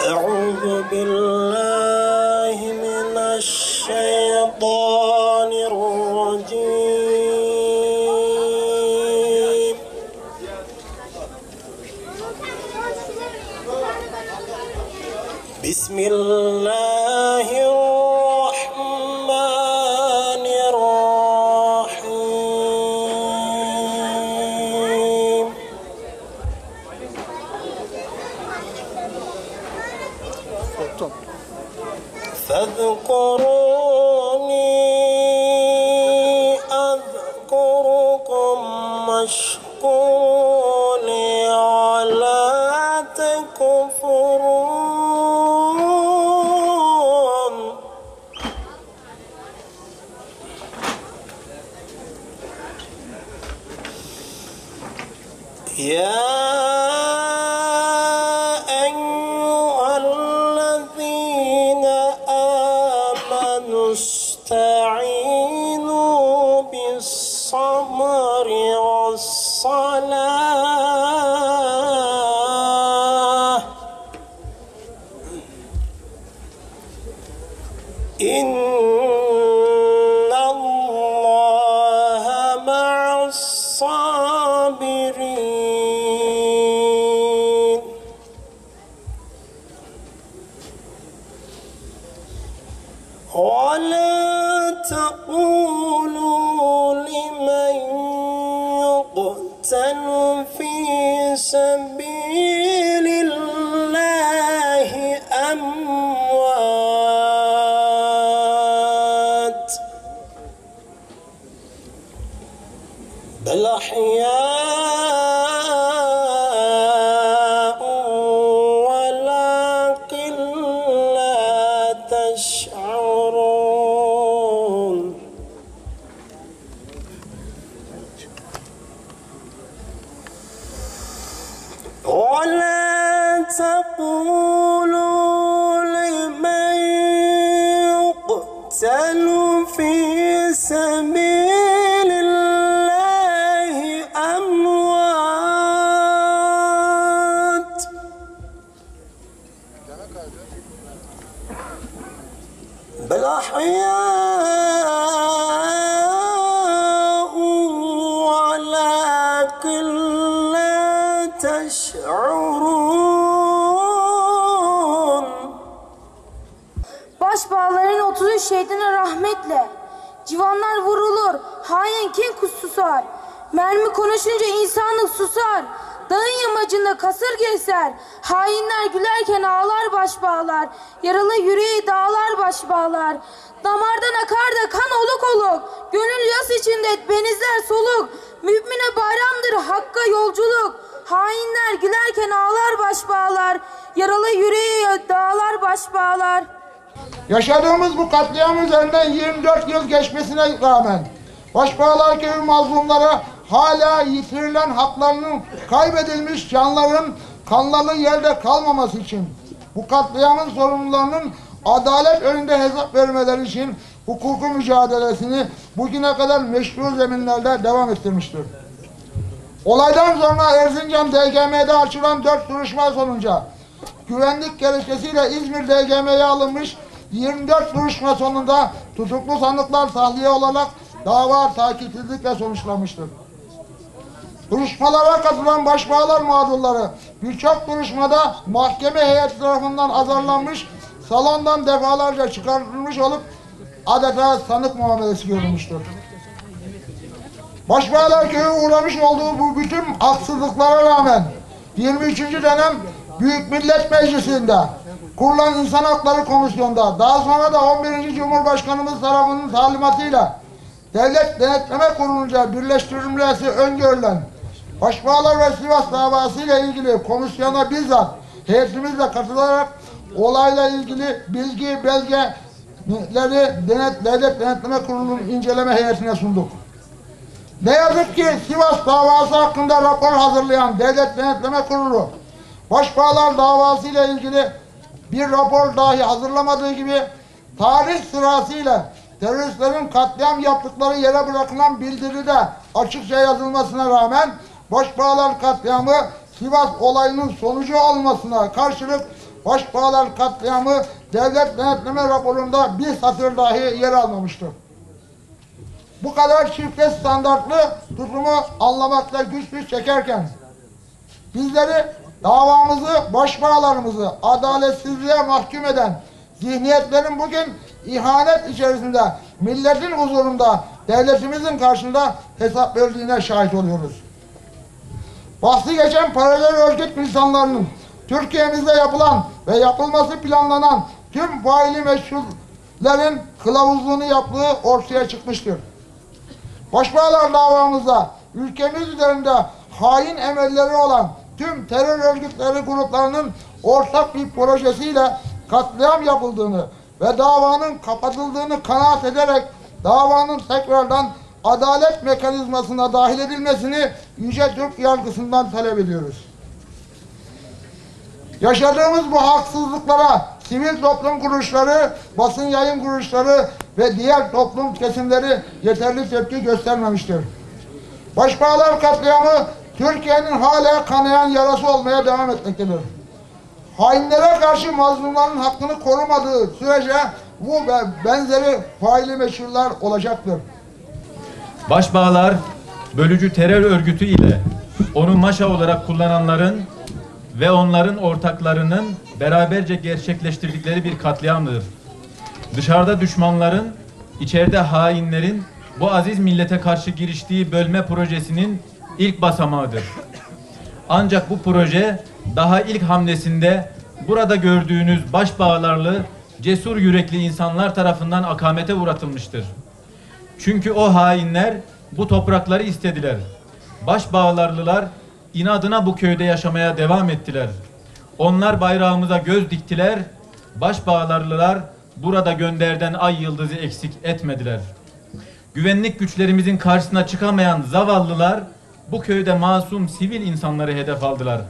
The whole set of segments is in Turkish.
أعوذ بالله من الشيطان الرجيم بسم الله الرحمن الرحيم فاذكروني أذكركم واشكروا لي ولا تكفرون يا استعينوا بالصبر والصلاة إن الله مع الصابرين ولا تقولوا لمن يقتل في سبيل الله أموات بل أحياء ولكن لا تشعرون ولا تقولوا لمن يقتل في سبيل الله أموات بل أحياء ولكن لا تشعرون. Başbağların 33 şehidine rahmetle. Civanlar vurulur, hain kin susar. Mermi konuşunca insanlık susar. Dağın yamacında kasır gezer. Hainler gülerken ağlar başbağlar. Yaralı yüreği dağlar başbağlar. Damardan akar da kan oluk oluk. Gönül yas içinde benizler soluk. Mümine bayramdır hakka yolculuk. Hainler gülerken ağlar başbağlar. Yaralı yüreği dağlar başbağlar. Yaşadığımız bu katliam üzerinden 24 yıl geçmesine rağmen Başbağlar Köyü mazlumları hala yitirilen haklarının, kaybedilmiş canların kanları yerde kalmaması için, bu katliamın sorumlularının adalet önünde hesap vermeleri için hukuku mücadelesini bugüne kadar meşru zeminlerde devam ettirmiştir. Olaydan sonra Erzincan DGM'de açılan 4 duruşma sonucu güvenlik gerekçesiyle İzmir DGM'ye alınmış 24 duruşma sonunda tutuklu sanıklar tahliye olarak dava takipsizlikle sonuçlanmıştır. Duruşmalara katılan başbağlar mağdurları birçok duruşmada mahkeme heyeti tarafından azarlanmış, salondan defalarca çıkarılmış olup adeta sanık muamelesi görülmüştür. Başbağlar Köyü uğramış olduğu bu bütün haksızlıklara rağmen 23. dönem Büyük Millet Meclisi'nde kurulan İnsan Hakları Komisyonu'nda, daha sonra da 11. Cumhurbaşkanımız tarafının talimatıyla Devlet Denetleme Kurulu'nca birleştirilmesi öngörülen Başbağlar ve Sivas davası ile ilgili komisyona bizzat heyetimizle katılarak olayla ilgili bilgi, belgeleri Devlet Denetleme Kurulu'nun inceleme heyetine sunduk. Ne yazık ki Sivas davası hakkında rapor hazırlayan Devlet Denetleme Kurulu, Başbağlar davası ile ilgili bir rapor dahi hazırlamadığı gibi tarih sırasıyla teröristlerin katliam yaptıkları yere bırakılan bildiride açıkça yazılmasına rağmen Başbağlar katliamı Sivas olayının sonucu olmasına karşılık Başbağlar katliamı devlet denetleme raporunda bir satır dahi yer almamıştır. Bu kadar çifte standartlı tutumu anlamakta güçlük çekerken bizleri, davamızı, başbağlarımızı adaletsizliğe mahkum eden zihniyetlerin bugün ihanet içerisinde milletin huzurunda, devletimizin karşısında hesap verdiğine şahit oluyoruz. Bahsi geçen paralel örgüt insanlarının Türkiye'mizde yapılan ve yapılması planlanan tüm faili meşhurlerin kılavuzluğunu yaptığı ortaya çıkmıştır. Başbağlar davamızda ülkemiz üzerinde hain emelleri olan tüm terör örgütleri gruplarının ortak bir projesiyle katliam yapıldığını ve davanın kapatıldığını kanaat ederek davanın tekrardan adalet mekanizmasına dahil edilmesini Yüce Türk yargısından talep ediyoruz. Yaşadığımız bu haksızlıklara sivil toplum kuruluşları, basın yayın kuruluşları ve diğer toplum kesimleri yeterli tepki göstermemiştir. Başbağlar katliamı Türkiye'nin hala kanayan yarası olmaya devam etmektedir. Hainlere karşı mazlumların hakkını korumadığı sürece bu ve benzeri faili meşhurlar olacaktır. Başbağlar, bölücü terör örgütü ile onu maşa olarak kullananların ve onların ortaklarının beraberce gerçekleştirdikleri bir katliamdır. Dışarıda düşmanların, içeride hainlerin bu aziz millete karşı giriştiği bölme projesinin ilk basamağıdır. Ancak bu proje daha ilk hamlesinde burada gördüğünüz başbağlarlı, cesur yürekli insanlar tarafından akamete uğratılmıştır. Çünkü o hainler bu toprakları istediler. Başbağlarlılar inadına bu köyde yaşamaya devam ettiler. Onlar bayrağımıza göz diktiler. Başbağlarlılar burada gönderden ay yıldızı eksik etmediler. Güvenlik güçlerimizin karşısına çıkamayan zavallılar bu köyde masum sivil insanları hedef aldılar.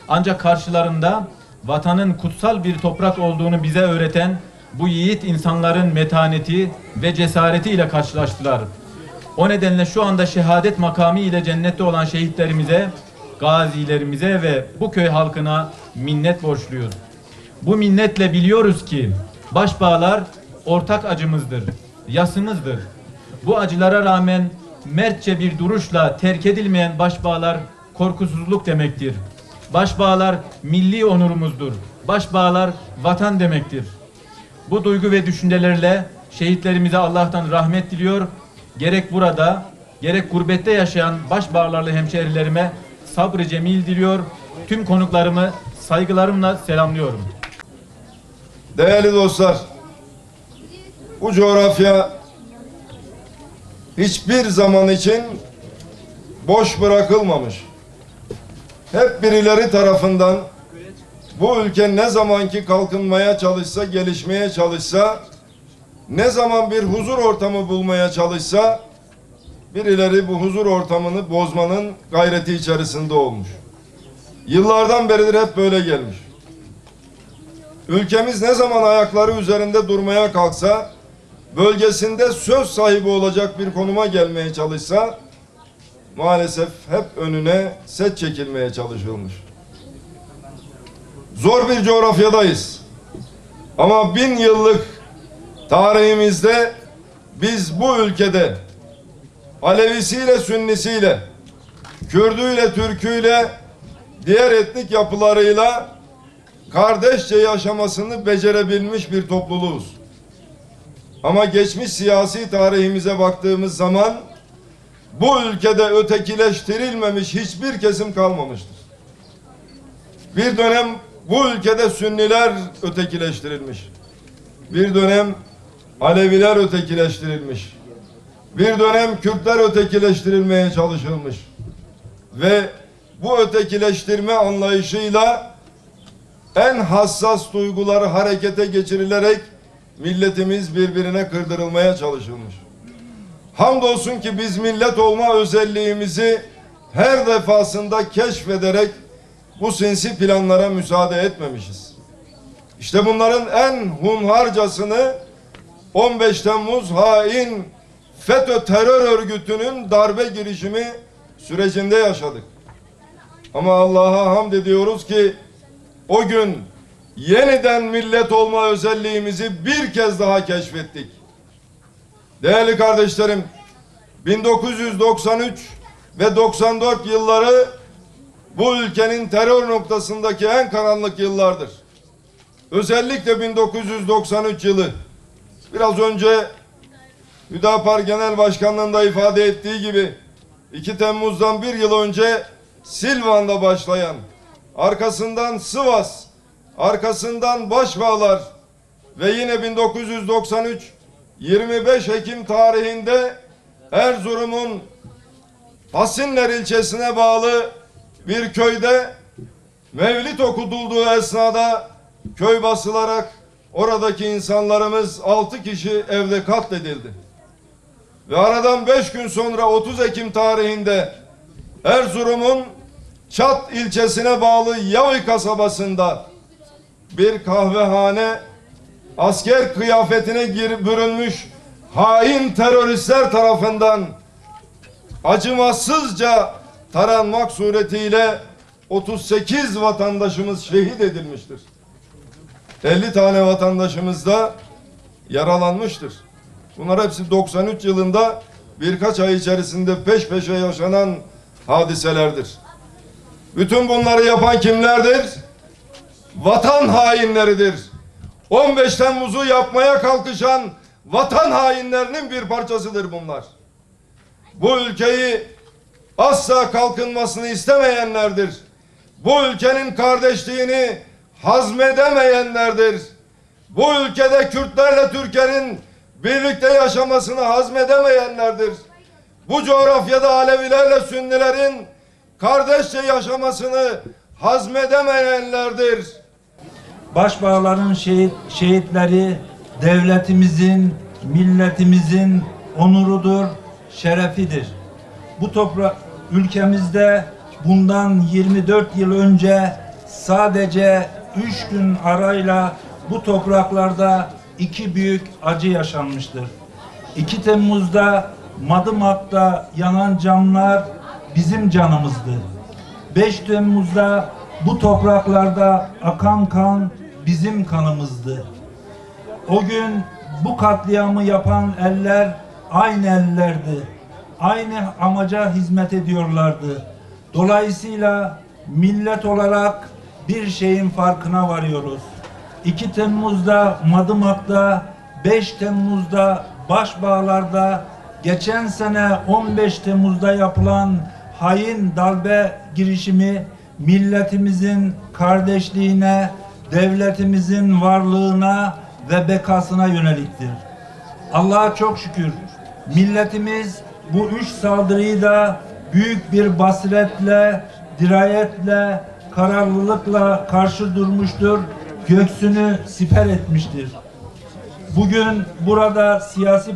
Ancak karşılarında vatanın kutsal bir toprak olduğunu bize öğreten bu yiğit insanların metaneti ve cesaretiyle karşılaştılar. O nedenle şu anda şehadet makamı ile cennette olan şehitlerimize, gazilerimize ve bu köy halkına minnet borçluyuz. Bu minnetle biliyoruz ki başbağlar ortak acımızdır, yasımızdır. Bu acılara rağmen mertçe bir duruşla terk edilmeyen başbağlar korkusuzluk demektir. Başbağlar milli onurumuzdur. Başbağlar vatan demektir. Bu duygu ve düşüncelerle şehitlerimize Allah'tan rahmet diliyor. Gerek burada, gerek gurbette yaşayan başbağlarlı hemşehrilerime sabrı cemil diliyor. Tüm konuklarımı saygılarımla selamlıyorum. Değerli dostlar, bu coğrafya hiçbir zaman için boş bırakılmamış. Hep birileri tarafından bu ülke ne zamanki kalkınmaya çalışsa, gelişmeye çalışsa, ne zaman bir huzur ortamı bulmaya çalışsa, birileri bu huzur ortamını bozmanın gayreti içerisinde olmuş. Yıllardan beridir hep böyle gelmiş. Ülkemiz ne zaman ayakları üzerinde durmaya kalksa, bölgesinde söz sahibi olacak bir konuma gelmeye çalışsa, maalesef hep önüne set çekilmeye çalışılmış. Zor bir coğrafyadayız. Ama 1000 yıllık tarihimizde biz bu ülkede Alevisiyle, Sünnisiyle, Kürdüyle, Türküyle, diğer etnik yapılarıyla kardeşçe yaşamasını becerebilmiş bir topluluğuz. Ama geçmiş siyasi tarihimize baktığımız zaman bu ülkede ötekileştirilmemiş hiçbir kesim kalmamıştır. Bir dönem bu ülkede Sünniler ötekileştirilmiş. Bir dönem Aleviler ötekileştirilmiş. Bir dönem Kürtler ötekileştirilmeye çalışılmış. Ve bu ötekileştirme anlayışıyla en hassas duyguları harekete geçirilerek milletimiz birbirine kırdırılmaya çalışılmış. Hamdolsun ki biz millet olma özelliğimizi her defasında keşfederek bu sinsi planlara müsaade etmemişiz. İşte bunların en hunharcasını 15 Temmuz hain FETÖ terör örgütünün darbe girişimi sürecinde yaşadık. Ama Allah'a hamd ediyoruz ki o gün yeniden millet olma özelliğimizi bir kez daha keşfettik. Değerli kardeşlerim, 1993 ve 94 yılları bu ülkenin terör noktasındaki en karanlık yıllardır. Özellikle 1993 yılı, biraz önce Hüdapar Genel Başkanlığı'nda ifade ettiği gibi 2 Temmuz'dan bir yıl önce Silvan'da başlayan, arkasından Sivas, arkasından Başbağlar ve yine 1993 25 Ekim tarihinde Erzurum'un Hasinler ilçesine bağlı bir köyde mevlid okutulduğu esnada köy basılarak oradaki insanlarımız 6 kişi evde katledildi. Ve aradan 5 gün sonra 30 Ekim tarihinde Erzurum'un Çat ilçesine bağlı Yavi kasabasında bir kahvehane asker kıyafetine bürünmüş hain teröristler tarafından acımasızca taranmak suretiyle 38 vatandaşımız şehit edilmiştir. 50 tane vatandaşımız da yaralanmıştır. Bunlar hepsi 93 yılında birkaç ay içerisinde peş peşe yaşanan hadiselerdir. Bütün bunları yapan kimlerdir? Vatan hainleridir. 15 Temmuz'u yapmaya kalkışan vatan hainlerinin bir parçasıdır bunlar. Bu ülkeyi asla kalkınmasını istemeyenlerdir. Bu ülkenin kardeşliğini hazmedemeyenlerdir. Bu ülkede Kürtlerle Türklerin birlikte yaşamasını hazmedemeyenlerdir. Bu coğrafyada Alevilerle Sünnilerin kardeşçe yaşamasını hazmedemeyenlerdir. Başbağların şehitleri devletimizin, milletimizin onurudur, şerefidir. Bu toprak ülkemizde bundan 24 yıl önce sadece 3 gün arayla bu topraklarda 2 büyük acı yaşanmıştır. 2 Temmuz'da Madımak'ta yanan canlar bizim canımızdı. 5 Temmuz'da bu topraklarda akan kan bizim kanımızdı. O gün bu katliamı yapan eller aynı ellerdi. Aynı amaca hizmet ediyorlardı. Dolayısıyla millet olarak bir şeyin farkına varıyoruz. 2 Temmuz'da Madımak'ta, 5 Temmuz'da Başbağlar'da, geçen sene 15 Temmuz'da yapılan hain darbe girişimi milletimizin kardeşliğine, devletimizin varlığına ve bekasına yöneliktir. Allah'a çok şükür milletimiz bu 3 saldırıyı da büyük bir basiretle, dirayetle, kararlılıkla karşı durmuştur, göğsünü siper etmiştir. Bugün burada siyasi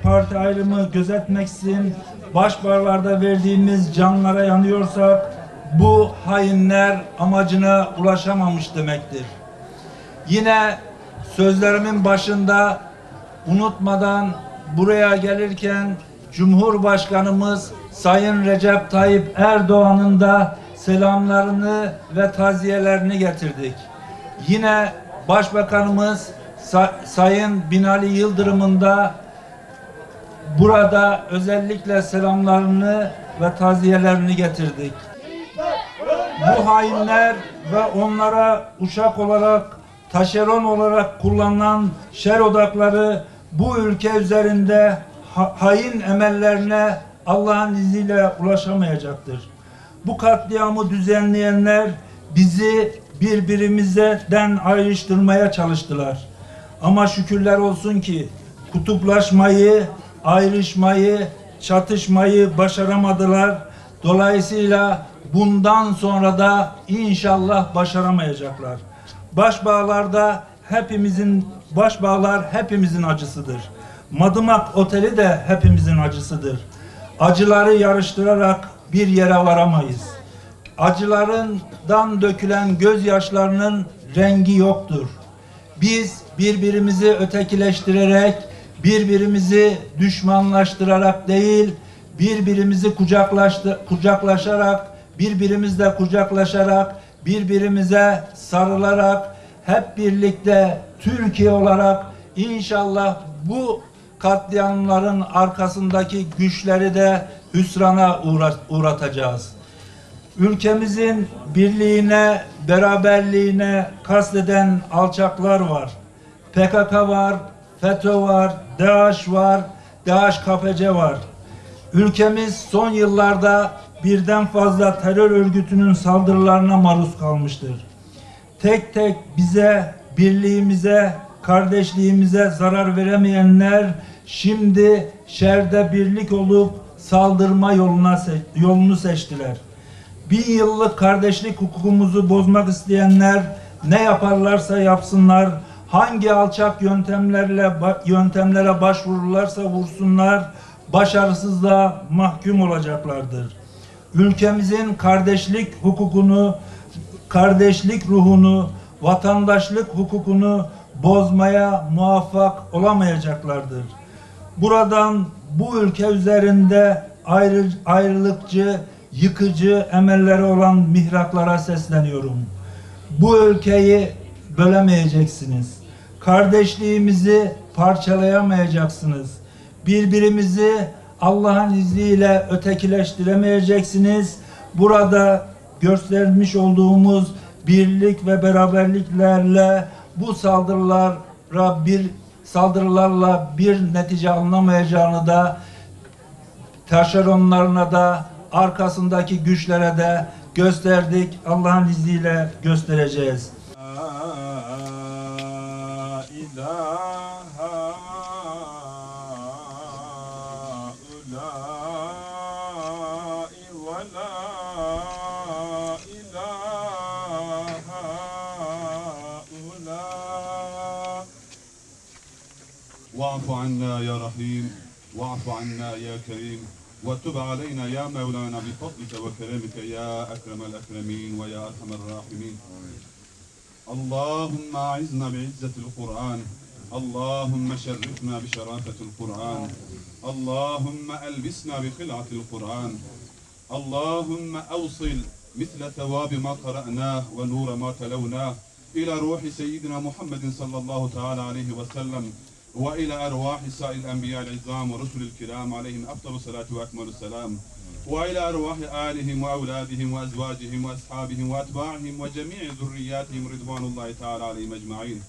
parti ayrımı gözetmeksizin Başbağlar'da verdiğimiz canlara yanıyorsak bu hainler amacına ulaşamamış demektir. Yine sözlerimin başında unutmadan buraya gelirken Cumhurbaşkanımız Sayın Recep Tayyip Erdoğan'ın da selamlarını ve taziyelerini getirdik. Yine Başbakanımız Sayın Binali Yıldırım'ın da burada özellikle selamlarını ve taziyelerini getirdik. Bu hainler ve onlara uşak olarak, taşeron olarak kullanılan şer odakları bu ülke üzerinde hain emellerine Allah'ın izniyle ulaşamayacaktır. Bu katliamı düzenleyenler bizi birbirimizden ayrıştırmaya çalıştılar. Ama şükürler olsun ki kutuplaşmayı, ayrışmayı, çatışmayı başaramadılar. Dolayısıyla bundan sonra da inşallah başaramayacaklar. Başbağlar hepimizin acısıdır. Madımak Oteli de hepimizin acısıdır. Acıları yarıştırarak bir yere varamayız. Acılarından dökülen gözyaşlarının rengi yoktur. Biz birbirimizi ötekileştirerek, birbirimizi düşmanlaştırarak değil, birbirimizi kucaklaşarak, birbirimizle kucaklaşarak, birbirimize sarılarak, hep birlikte Türkiye olarak inşallah bu katliamların arkasındaki güçleri de hüsrana uğratacağız. Ülkemizin birliğine, beraberliğine kasteden alçaklar var. PKK var, FETÖ var, DAEŞ var, DAEŞ-KPC var. Ülkemiz son yıllarda birden fazla terör örgütünün saldırılarına maruz kalmıştır. Tek tek bize, birliğimize, kardeşliğimize zarar veremeyenler şimdi şerde birlik olup saldırma yolunu seçtiler. 1000 yıllık kardeşlik hukukumuzu bozmak isteyenler ne yaparlarsa yapsınlar, hangi alçak yöntemlere başvururlarsa vursunlar, başarısızlığa mahkum olacaklardır. Ülkemizin kardeşlik hukukunu, kardeşlik ruhunu, vatandaşlık hukukunu bozmaya muvaffak olamayacaklardır. Buradan bu ülke üzerinde ayrılıkçı, yıkıcı emelleri olan mihraklara sesleniyorum. Bu ülkeyi bölemeyeceksiniz. Kardeşliğimizi parçalayamayacaksınız. Birbirimizi Allah'ın izniyle ötekileştiremeyeceksiniz. Burada göstermiş olduğumuz birlik ve beraberliklerle bu saldırılarla bir netice alınamayacağını da taşeronlarına da arkasındaki güçlere de gösterdik. Allah'ın izniyle göstereceğiz. واعف عنا يا رحيم واعف عنا يا كريم وتب علينا يا مولانا بفضلك وكرمك يا أكرم الأكرمين ويا أرحم الراحمين. اللهم أعزنا بعزة القرآن، اللهم شرفنا بشرافة القرآن، اللهم ألبسنا بخلعة القرآن، اللهم أوصل مثل ثواب ما قرأناه ونور ما تلوناه إلى روح سيدنا محمد صلى الله تعالى عليه وسلم وإلى أرواح سائر الأنبياء العظام ورسل الكرام عليهم أفضل الصلاة وأكمل السلام وإلى أرواح آلهم وأولادهم وأزواجهم وأصحابهم وأتباعهم وجميع ذرياتهم رضوان الله تعالى عليهم أجمعين.